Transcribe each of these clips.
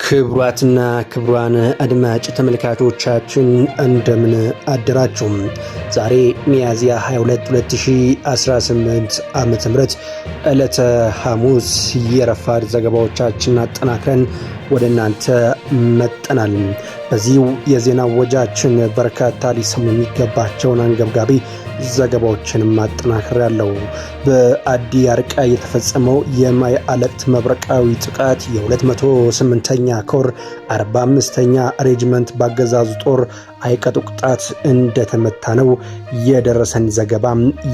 ክቡራትና ክቡራን አድማጭ ተመልካቾቻችን እንደምን አደራችሁ። ዛሬ ሚያዝያ 22 2018 ዓመተ ምህረት ዕለተ ሐሙስ የረፋድ ዘገባዎቻችንን አጠናክረን ወደ እናንተ መጥተናል። በዚህ የዜና ወጃችን በርካታ ሊሰሙ የሚገባቸውን አንገብጋቢ ዘገባዎችንም አጠናክሬያለሁ። በአዲ አርቃይ የተፈጸመው የማይ አለቅት መብረቃዊ ጥቃት የ208ኛ ኮር 45ኛ ሬጅመንት ባገዛዙ ጦር አይቀጡ ቅጣት እንደተመታ ነው የደረሰን ዘገባ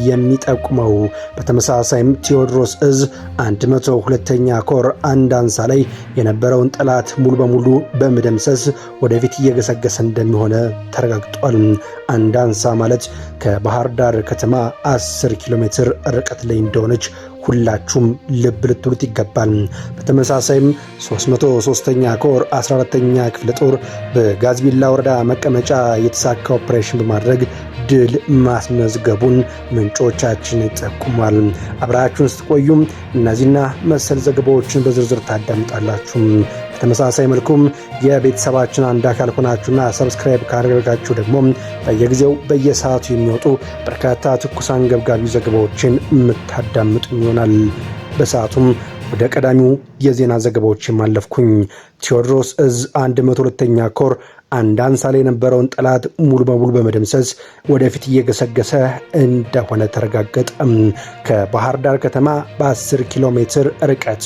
የሚጠቁመው። በተመሳሳይም ቴዎድሮስ እዝ 102ኛ ኮር አንዳንሳ ላይ የነበረውን ጠላት ሙሉ በሙሉ በመደምሰስ ወደፊት እየገሰገሰ እንደሚሆነ ተረጋግጧል። አንዳንሳ ማለት ከባህር ዳር ከተማ 10 ኪሎ ሜትር ርቀት ላይ እንደሆነች ሁላችሁም ልብ ልትሉት ይገባል። በተመሳሳይም 303ኛ ኮር 14ኛ ክፍለ ጦር በጋዝቢላ ወረዳ መቀመጫ የተሳካ ኦፕሬሽን በማድረግ ድል ማስመዝገቡን ምንጮቻችን ጠቁሟል። አብራችሁን ስትቆዩም እነዚህና መሰል ዘገባዎችን በዝርዝር ታዳምጣላችሁ። በተመሳሳይ መልኩም የቤተሰባችን አንድ አካል ሆናችሁና ሰብስክራይብ ካደረጋችሁ ደግሞ በየጊዜው በየሰዓቱ የሚወጡ በርካታ ትኩስ አንገብጋቢ ዘገባዎችን የምታዳምጡ ይሆናል። በሰዓቱም ወደ ቀዳሚው የዜና ዘገባዎች ማለፍኩኝ። ቴዎድሮስ እዝ 102ኛ ኮር አንዳንሳ ላይ የነበረውን ጠላት ሙሉ በሙሉ በመደምሰስ ወደፊት እየገሰገሰ እንደሆነ ተረጋገጠ። ከባህር ዳር ከተማ በ10 ኪሎ ሜትር ርቀት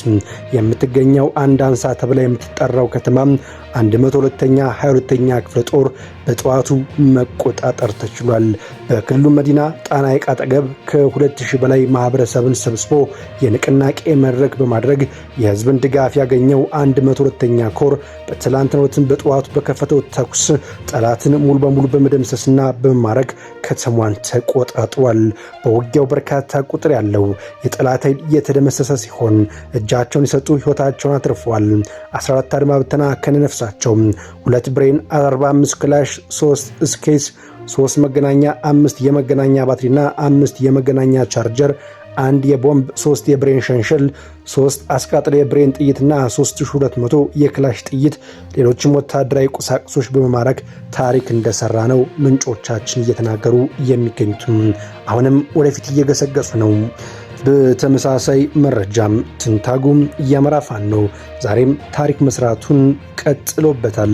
የምትገኘው አንዳንሳ ተብላ የምትጠራው ከተማ 102ኛ 22ኛ ክፍለ ጦር በጠዋቱ መቆጣጠር ተችሏል። በክልሉ መዲና ጣና ሐይቅ አጠገብ ከ2000 በላይ ማህበረሰብን ሰብስቦ የንቅናቄ መድረክ በማድረግ የህዝብን ድጋፍ ያገኘው 102ኛ ኮር በትላንትናው ዕለት በጠዋቱ በከፈተው ተኩስ ጠላትን ሙሉ በሙሉ በመደምሰስና በመማረክ ከተማዋን ተቆጣጥሯል። በውጊያው በርካታ ቁጥር ያለው የጠላት ኃይል የተደመሰሰ ሲሆን እጃቸውን የሰጡ ህይወታቸውን አትርፈዋል። 14 አድማ ብተና ከነነፍሳቸው 2 ብሬን 45 ክላሽ 3 ስኬስ 3 መገናኛ 5 የመገናኛ ባትሪና 5 የመገናኛ ቻርጀር 1 የቦምብ 3 የብሬን ሸንሸል 3 አስቃጥሎ የብሬን ጥይትና 3200 የክላሽ ጥይት ሌሎችም ወታደራዊ ቁሳቁሶች በመማረክ ታሪክ እንደሰራ ነው ምንጮቻችን እየተናገሩ የሚገኙት። አሁንም ወደፊት እየገሰገሱ ነው። በተመሳሳይ መረጃም ትንታጉም የአማራ ፋኖ ዛሬም ታሪክ መስራቱን ቀጥሎበታል።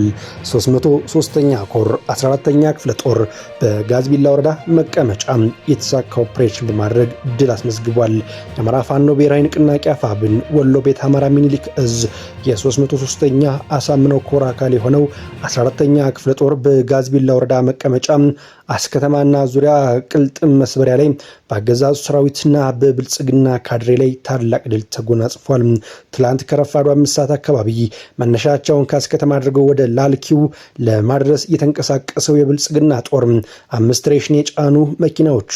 303ኛ ኮር 14ኛ ክፍለ ጦር በጋዝቢላ ወረዳ መቀመጫ የተሳካ ኦፕሬሽን በማድረግ ድል አስመዝግቧል። የአማራ ፋኖ ብሔራዊ ንቅናቄ አፋብን ወሎ ቤት አማራ ሚኒሊክ እዝ የ303ኛ አሳምነው ኮር አካል የሆነው 14ኛ ክፍለ ጦር በጋዝቢላ ወረዳ መቀመጫ አስከተማና ዙሪያ ቅልጥም መስበሪያ ላይ በአገዛዙ ሰራዊትና በብልጽግና ካድሬ ላይ ታላቅ ድል ተጎናጽፏል። ትላንት ከረፋዱ 5 ሰዓት አካባቢ መነሻቸውን ከአስከተማ አድርገው ወደ ላልኪው ለማድረስ የተንቀሳቀሰው የብልጽግና ጦር 5 ሬሽን የጫኑ መኪናዎች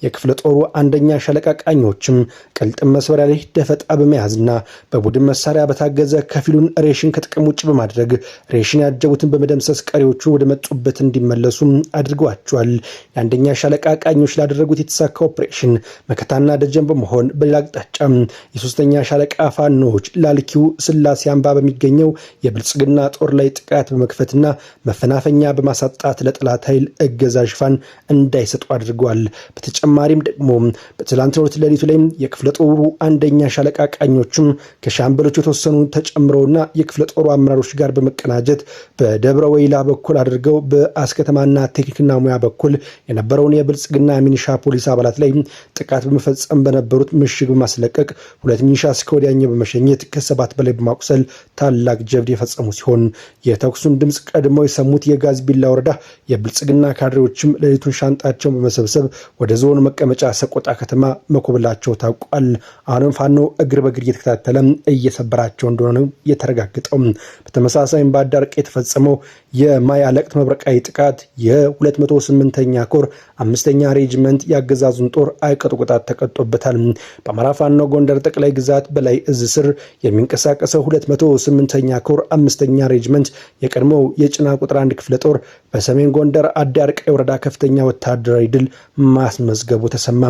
የክፍለ ጦሩ አንደኛ ሻለቃ ቃኞችም ቅልጥም መስበሪያ ላይ ደፈጣ በመያዝና በቡድን መሳሪያ በታገዘ ከፊሉን ሬሽን ከጥቅም ውጭ በማድረግ ሬሽን ያጀቡትን በመደምሰስ ቀሪዎቹ ወደ መጡበት እንዲመለሱ አድርገዋቸዋል። የአንደኛ ሻለቃ ቃኞች ላደረጉት የተሳካ ኦፕሬሽን መከታና ደጀን በመሆን በሌላ አቅጣጫ የሶስተኛ ሻለቃ ፋኖች ላልኪው ስላሴ አምባ በሚገኘው የብልጽግና ጦር ላይ ጥቃት በመክፈትና መፈናፈኛ በማሳጣት ለጠላት ኃይል እገዛ ሽፋን እንዳይሰጡ አድርገዋል። በተጨማሪም ደግሞ በትላንትናው ሌሊቱ ላይ የክፍለ ጦሩ አንደኛ ሻለቃ ቃኞችም ከሻምበሎች የተወሰኑ ተጨምረውና የክፍለ ጦሩ አመራሮች ጋር በመቀናጀት በደብረ ወይላ በኩል አድርገው በአስከተማና ቴክኒክና ሙያ በኩል የነበረውን የብልጽግና ሚኒሻ ፖሊስ አባላት ላይ ጥቃት በመፈጸም በነበሩት ምሽግ በማስለቀቅ 2 ሚኒሻ እስከ ወዲያኛው በመሸኘት ከ7 በላይ በማቁሰል ታላቅ ጀብድ የፈጸሙ ሲሆን የተኩሱን ድምፅ ቀድመው የሰሙት የጋዝቢላ ወረዳ የብልጽግና ካድሬዎችም ሌሊቱን ሻንጣቸውን በመሰብሰብ ወደ ዞኑ መቀመጫ ሰቆጣ ከተማ መኮብላቸው ታውቋል። አሁንም ፋኖ እግር በእግር እየተከታተለ እየሰበራቸው እንደሆነ የተረጋገጠው። በተመሳሳይም በአዳርቅ የተፈጸመው የማይ አለቅት መብረቃዊ ጥቃት የ208ኛ ኮር 5ኛ ሬጅመንት ያገዛዙን ጦር አይቀጡ ቅጣት ተቀጦበታል። በአማራ ፋኖ ጎንደር ጠቅላይ ግዛት በላይ እዝ ስር የሚንቀሳቀሰው 208ኛ ኮር 5ኛ ሬጅመንት የቀድሞው የጭና ቁጥር 1 ክፍለ ጦር በሰሜን ጎንደር አዳርቃይ ወረዳ ከፍተኛ ወታደራዊ ድል ማስመዝገቡ ተሰማ።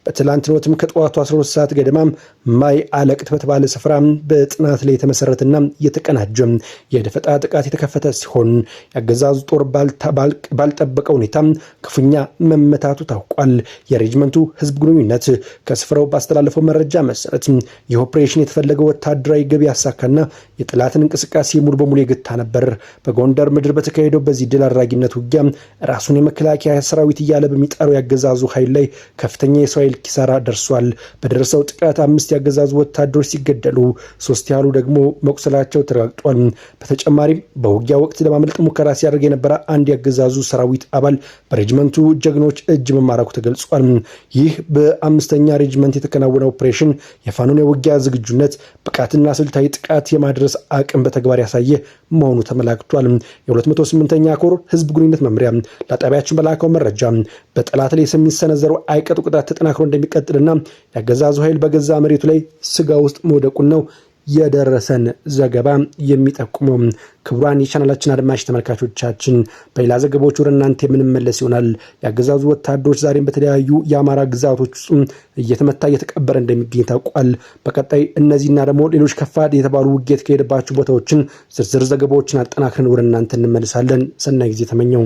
በትላንትናው ዕለትም ከጠዋቱ 12 ሰዓት ገደማ ማይ አለቅት በተባለ ስፍራ በጥናት ላይ የተመሰረተና የተቀናጀ የደፈጣ ጥቃት የተከፈተ ሲሆን ያገዛዙ ጦር ባልጠበቀ ሁኔታ ክፉኛ መመታቱ ታውቋል። የሬጅመንቱ ህዝብ ግንኙነት ከስፍራው ባስተላለፈው መረጃ መሰረት ይህ ኦፕሬሽን የተፈለገው ወታደራዊ ግብ ያሳካና የጠላትን እንቅስቃሴ ሙሉ በሙሉ የገታ ነበር። በጎንደር ምድር በተካሄደው በዚህ ድል አድራጊነት ውጊያ ራሱን የመከላከያ ሰራዊት እያለ በሚጠራው ያገዛዙ ኃይል ላይ ከፍተኛ የሰው ኃይል ኪሳራ ደርሷል። በደረሰው ጥቃት 5 ያገዛዙ ወታደሮች ሲገደሉ 3 ያህሉ ደግሞ መቁሰላቸው ተረጋግጧል። በተጨማሪም በውጊያ ወቅት ለማምለጥ ሙከራ ሲያደርግ የነበረ አንድ ያገዛዙ ሰራዊት አባል በሬጅመንቱ ጀግኖች እጅ መማረኩ ተገልጿል። ይህ በ5ኛ ሬጅመንት የተከናወነ ኦፕሬሽን የፋኖን የውጊያ ዝግጁነት ብቃትና ስልታዊ ጥቃት የማድረስ አቅም በተግባር ያሳየ መሆኑ ተመላክቷል። የ208ኛ ኮር ህዝብ ግንኙነት መምሪያ ለጣቢያችን በላከው መረጃ በጠላት ላይ የሚሰነዘረው አይቀጡ ቅጣት ተጠናክሮ እንደሚቀጥልና ያገዛዙ ኃይል በገዛ መሬቱ ላይ ስጋ ውስጥ መውደቁን ነው የደረሰን ዘገባ የሚጠቁመው። ክቡራን የቻናላችን አድማጭ ተመልካቾቻችን በሌላ ዘገባዎች ወደ እናንተ የምንመለስ ይሆናል። ያገዛዙ ወታደሮች ዛሬም በተለያዩ የአማራ ግዛቶች ውስጥ እየተመታ እየተቀበረ እንደሚገኝ ታውቋል። በቀጣይ እነዚህና ደግሞ ሌሎች ከፋድ የተባሉ ውጊያ የተካሄደባቸው ቦታዎችን ዝርዝር ዘገባዎችን አጠናክረን ወደ እናንተ እንመልሳለን። ሰናይ ጊዜ ተመኘው።